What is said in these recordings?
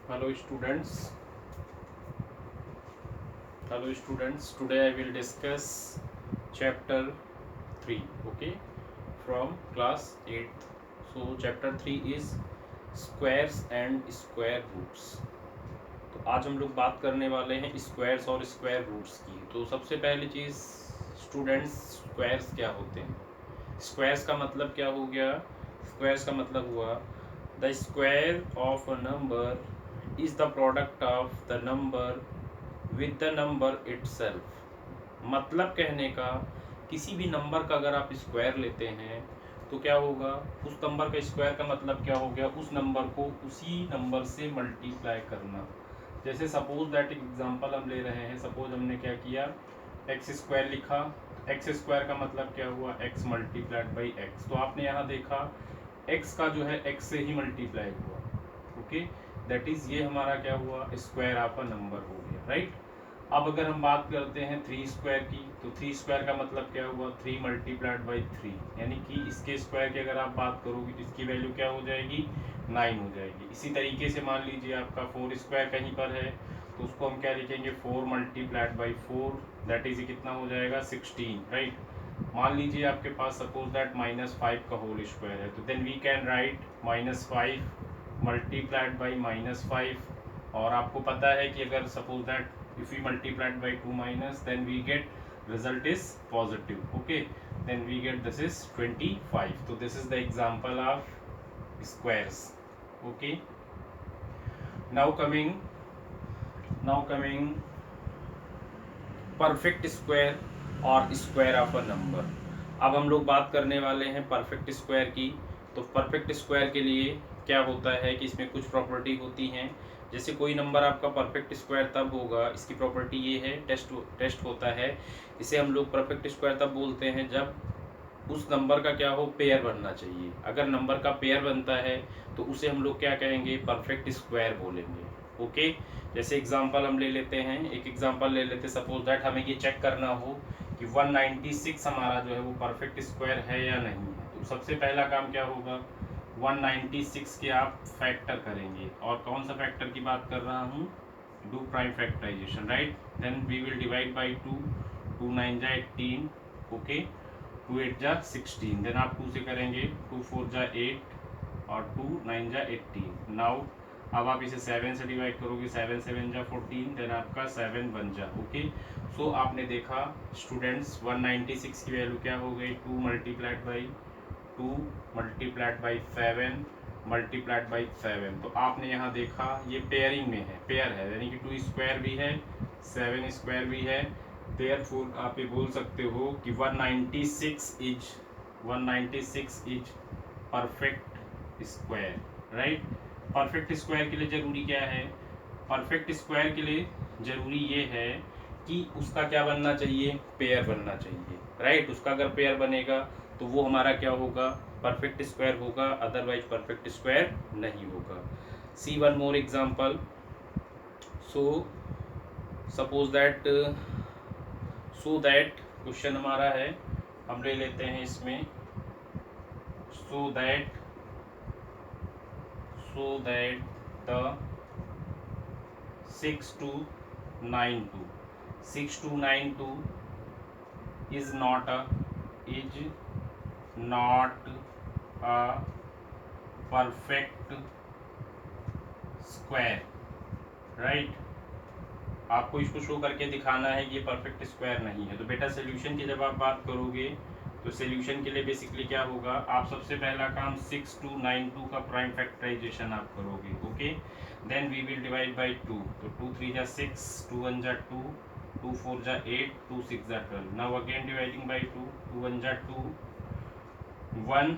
Hello students. Hello students. Today I will discuss chapter 3. Okay, from class 8th. So chapter 3 is squares and square roots. तो आज हम लोग बात करने वाले हैं स्क्वायर्स और स्क्वायर रूट्स की। तो सबसे पहली चीज़ स्टूडेंट्स, स्क्वायर्स क्या होते हैं? स्क्वायर्स का मतलब क्या हो गया? स्क्वायर्स का मतलब हुआ the square of a number is the product of the number with the number itself. मतलब कहने का, किसी भी नंबर का अगर आप स्क्वायर लेते हैं तो क्या होगा? उस नंबर का स्क्वायर का मतलब क्या हो गया? उस नंबर को उसी नंबर से मल्टीप्लाई करना। जैसे सपोज दैट एग्जांपल हम ले रहे हैं, सपोज हमने क्या किया, एक्स स्क्वायर लिखा। एक्स स्क्वायर का मतलब क्या हुआ? X multiplied by x. तो आपने यहाँ देखा एक्स का जो है एक्स से ही मल्टीप्लाई हुआ। ओके, दैट इज ये हमारा क्या हुआ? स्क्वायर ऑफ अ नंबर हो गया, राइट। अब अगर हम बात करते हैं थ्री स्क्वायर की, तो थ्री स्क्वायर का मतलब क्या हुआ? थ्री मल्टीप्लाइड बाई थ्री, यानी कि इसके स्क्वायर की अगर आप बात करोगे तो इसकी वैल्यू क्या हो जाएगी? 9 हो जाएगी। इसी तरीके से मान लीजिए आपका फोर स्क्वायर कहीं पर है, तो उसको हम क्या लिखेंगे? Four multiplied by four, that is कितना हो जाएगा? 16, राइट। मान लीजिए आपके पास सपोज दैट -5 का होल स्क्वायर है, तो then we can write -5 multiplied by -5। और आपको पता है कि अगर suppose that if we multiplied by 2 minus, then we get result is positive. Okay, then we get this is 25. So this is the example of squares. Okay, now coming perfect square और square of a number. अब हम लोग बात करने वाले हैं perfect square की। तो परफेक्ट स्क्वायर के लिए क्या होता है कि इसमें कुछ प्रॉपर्टी होती हैं। जैसे कोई नंबर आपका परफेक्ट स्क्वायर तब होगा, इसकी प्रॉपर्टी ये है, टेस्ट होता है। इसे हम लोग परफेक्ट स्क्वायर तब बोलते हैं जब उस नंबर का क्या हो? पेयर बनना चाहिए। अगर नंबर का पेयर बनता है तो उसे हम लोग क्या कहेंगे? परफेक्ट स्क्वायर बोलेंगे। ओके, जैसे एग्जांपल हम ले लेते हैं, एक एग्जांपल ले लेते, सपोज दैट हमें ये चेक करना हो कि 196 हमारा जो है वो परफेक्ट स्क्वायर है या नहीं है। तो सबसे पहला काम क्या होगा? 196 के आप फैक्टर करेंगे। और कौन सा फैक्टर की बात कर रहा हूँ? Do prime factorization, right. Then we will divide by 2, 2 9 जा 18, ओके, 2 8 जा 16। देन आप 2 से करेंगे, 2 4 जा 8 और 2 9 जा 18। नाउ अब आप इसे 7 से डिवाइड करोगे, 7 7 जा 14, देन आपका 7 बन जा। ओके, सो आपने देखा स्टूडेंट्स 196 की वैल्यू क्या हो गई? 2 multiplied by 2 multiplied by 7 multiplied by 7। तो आपने यहाँ देखा ये पेयरिंग में है, पेयर है, यानी कि 2 स्क्वायर भी है 7 स्क्वायर भी है। देयरफॉर आप ये बोल सकते हो कि 196 is perfect square, right. Perfect square के लिए जरूरी क्या है? परफेक्ट स्क्वायर के लिए जरूरी ये है कि उसका क्या बनना चाहिए? पेयर बनना चाहिए, राइट। उसका अगर पेयर बनेगा तो वो हमारा क्या होगा? परफेक्ट स्क्वायर होगा, अदरवाइज परफेक्ट स्क्वायर नहीं होगा। See one more example. So suppose that question हमारा है, हम ले लेते हैं इसमें, so that the 6292 is not a perfect square, right. आपको इसको शो करके दिखाना है कि ये परफेक्ट स्क्वायर नहीं है। तो बेटा सोल्यूशन की जब आप बात करोगे तो सोल्यूशन के लिए बेसिकली क्या होगा? आप सबसे पहला काम 6292 का प्राइम फैक्टराइजेशन आप करोगे। Okay, then we will divide by 2। तो 2 3 जा 6, 2 1 जा 2, 2 4 जा 8, 2 6 जा 12। नाउ अगेन डिवाइडिंग बाई 2, 2 1 जा 2, 1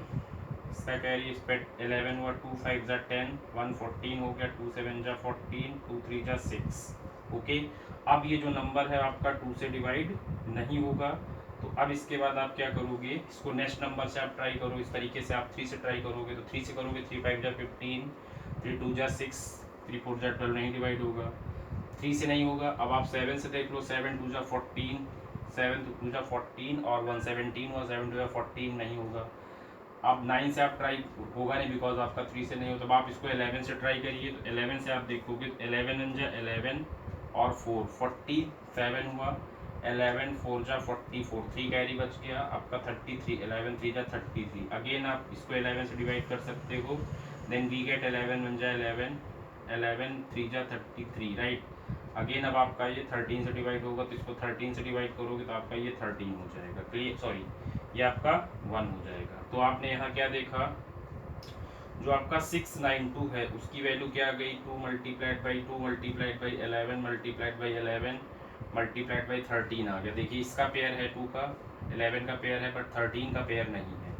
इसका कैरी स्पेट 11 हुआ, 2 5 जा 10, 1 14 हो गया, 2 7 जा 14, 2 3 जा 6। ओके, अब ये जो नंबर है आपका 2 से डिवाइड नहीं होगा। तो अब इसके बाद आप क्या करोगे? इसको नेक्स्ट नंबर से आप ट्राई करो। इस तरीके से आप 3 से ट्राई करोगे, तो 3 से करोगे 3 5 जा 15, 3 2 जा 6, 3 4 जा 12, नहीं डिवाइड होगा। 3 से नहीं होगा, अब आप 7 से देख लो, 7 2 जा 14, 7 2 जा 14 और 1 17 हुआ, 7 2 जा 14 नहीं होगा। अब 9 से आप ट्राई होगा नहीं बिकॉज आपका 3 से नहीं हो, तो आप इसको 11 से ट्राई करिए। तो 11 से आप देखोगे 11 वन जा 11 और 4 47 हुआ। 11 4 जा 44, 3 कैरी बच गया आपका 33। 11 3 जा 33। अगेन आप इसको 11 से डिवाइड कर सकते हो। देन वी गेट 11 वन जा 11, 11 3 जा 33, राइट। अगेन अब आपका ये 13 से डिवाइड होगा, तो इसको 13 से डिवाइड करोगे तो आपका ये 13 हो जाएगा। क्लियर, सॉरी ये आपका 1 हो जाएगा। तो आपने यहाँ क्या देखा, जो आपका 692 है उसकी वैल्यू क्या आ गई, 2 multiplied by 2 multiplied by 11 multiplied by 11 multiplied by 13 आ गया। देखिए इसका पेयर है 2 का, 11 का पेयर है, बट 13 का पेयर नहीं है।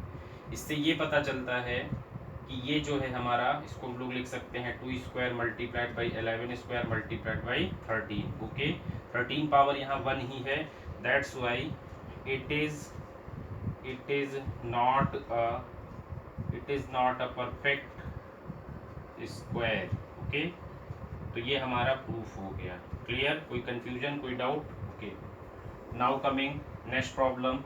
इससे ये पता चलता है कि ये जो है हमारा, इसको हम लोग लिख सकते हैं 2 square multiplied by 11 square multiplied by 13। Okay, 13 power यहाँ 1 ही है, that's why it is not a perfect square. Okay, तो ये हमारा प्रूफ हो गया। क्लियर, कोई कंफ्यूजन, कोई doubt? Okay, now coming next problem.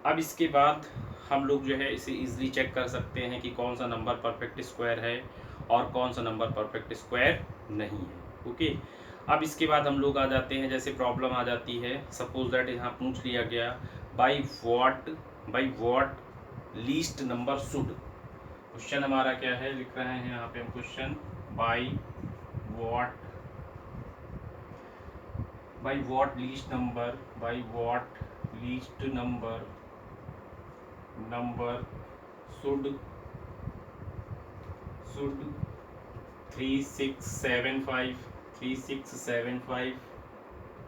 अब इसके बाद हम लोग जो है इसे इजीली चेक कर सकते हैं कि कौन सा नंबर परफेक्ट स्क्वायर है और कौन सा नंबर परफेक्ट स्क्वायर नहीं है। ओके, अब इसके बाद हम लोग आ जाते हैं, जैसे प्रॉब्लम आ जाती है, सपोज दैट यहाँ पूछ लिया गया by what least number should. Question हमारा क्या है, लिख रहे हैं यहाँ पे हम question, by what least number should 3675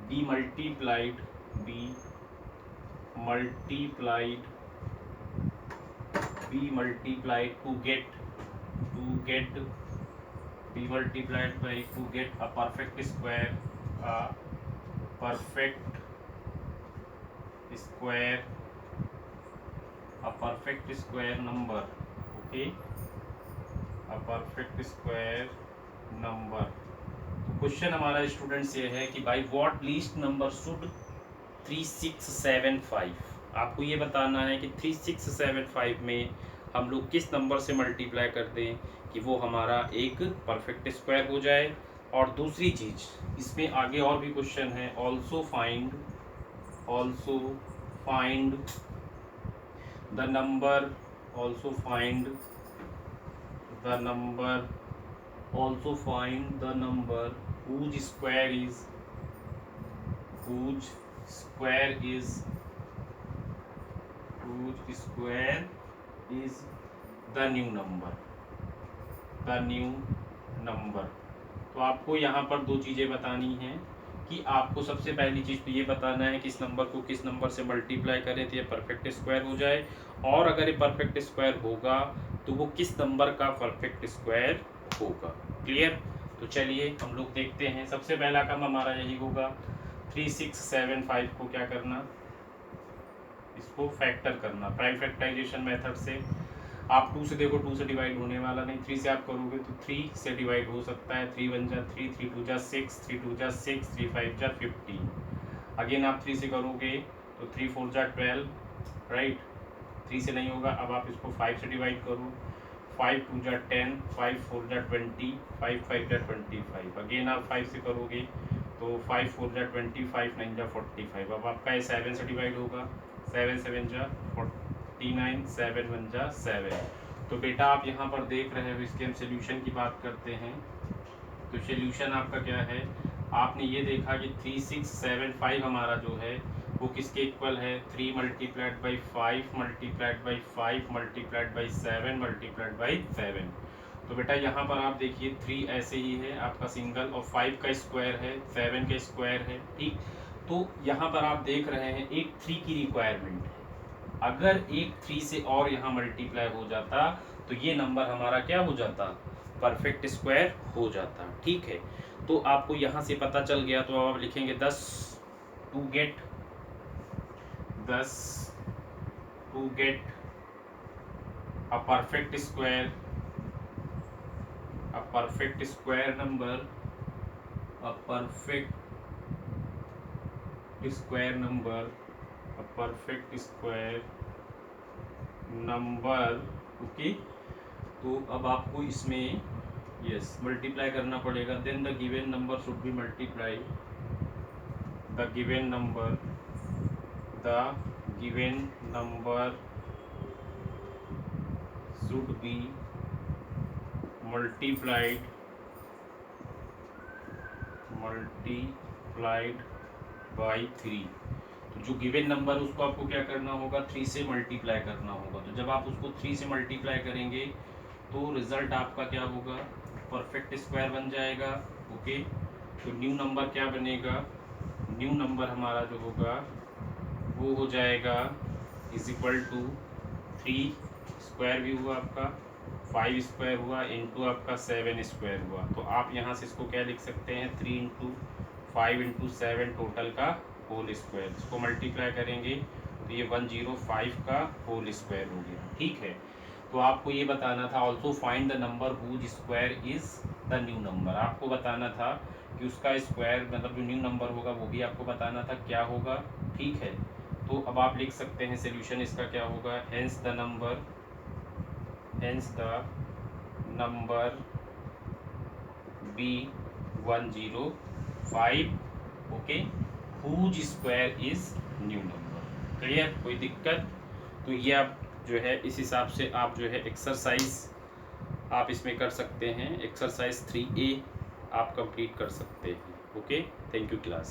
be multiplied to get a perfect square number. Okay, a perfect square number. Question हमारा स्टूडेंट्स ये है कि by what least number should 3675। आपको ये बताना है कि 3675 में हम लोग किस नंबर से मल्टीप्लाई कर दें कि वो हमारा एक परफेक्ट स्क्वायर हो जाए। और दूसरी चीज, इसमें आगे और भी क्वेश्चन है, also find the number whose square is the new number। तो आपको यहाँ पर दो चीज़ें बतानी हैं कि आपको सबसे पहली चीज़ तो ये बताना है कि इस नंबर को किस नंबर से मल्टीप्लाई करें तो ये परफेक्ट स्क्वायर हो जाए, और अगर ये परफेक्ट स्क्वायर होगा तो वो किस नंबर का परफेक्ट स्क्वायर होगा। क्लियर, तो चलिए हम लोग देखते हैं। सबसे पहला काम हमारा यही होगा, 3675 को क्या करना, इसको फैक्टर करना प्राइम फैक्टराइजेशन मेथड से। आप 2 से देखो, 2 से डिवाइड होने वाला नहीं, 3 से आप करोगे तो 3 से डिवाइड हो सकता है। 3 1 जा 3, 3 2 जा 6, 3 2 जा 6, 3 5 जा 15। अगेन आप 3 से करोगे तो 3 4 जा 12, राइट। 3 से नहीं होगा, अब आप इसको 5 से डिवाइड करो, 5 2 जा 10, 5 4 जा 20, 5 5 जा 25। अगेन आप 5 से करोगे तो 5 4 जा 20, 5 9 जा 45। अब आपका ये 7 से डिवाइड होगा, 7 7 जा 49, 7 1 जा 7। तो बेटा आप यहाँ पर देख रहे हो, इसके हम सोल्यूशन की बात करते हैं। तो सोल्यूशन आपका क्या है, आपने ये देखा कि 3675 हमारा जो है वो किसके इक्वल है, 3 multiplied by 5 multiplied by 5 multiplied by 7 multiplied by 7। तो बेटा यहाँ पर आप देखिए 3 ऐसे ही है आपका सिंगल, और 5 का स्क्वायर है, 7 का स्क्वायर है, ठीक। तो यहाँ पर आप देख रहे हैं एक 3 की रिक्वायरमेंट है। अगर एक 3 से और यहाँ मल्टीप्लाई हो जाता तो ये नंबर हमारा क्या हो जाता, परफेक्ट स्क्वायर हो जाता, ठीक है। तो आपको यहाँ से पता चल गया, तो आप लिखेंगे 10 to get a perfect square number, a perfect square number, okay. तो अब आपको इसमें यस मल्टीप्लाई करना पड़ेगा। Then the given number should be multiply, the given number should be multiplied by 3। तो जो गिवन नंबर उसको आपको क्या करना होगा, 3 से मल्टीप्लाई करना होगा। तो जब आप उसको 3 से मल्टीप्लाई करेंगे तो रिजल्ट आपका क्या होगा, परफेक्ट स्क्वायर बन जाएगा, ओके। तो न्यू नंबर क्या बनेगा, न्यू नंबर हमारा जो होगा वो हो जाएगा इज इक्वल टू 3 स्क्वायर भी हुआ आपका, 5 स्क्वायर हुआ, इंटू आपका 7 स्क्वायर हुआ। तो आप यहाँ से इसको क्या लिख सकते हैं, 3 इंटू 5 इंटू 7 टोटल का होल स्क्वायर। इसको मल्टीप्लाई करेंगे तो ये 105 का होल स्क्वायर हो गया, ठीक है। तो आपको ये बताना था, also find the number whose square is the new number. आपको बताना था कि उसका स्क्वायर मतलब जो न्यू नंबर होगा वो भी आपको बताना था क्या होगा, ठीक है। तो अब आप लिख सकते हैं सोल्यूशन इसका क्या होगा, hence the number be 105, okay, whose square is new number. Clear, कोई दिक्कत? तो ये आप जो है इस हिसाब से आप जो है एक्सरसाइज आप इसमें कर सकते हैं, एक्सरसाइज 3A आप कंप्लीट कर सकते हैं, ओके। Thank you class.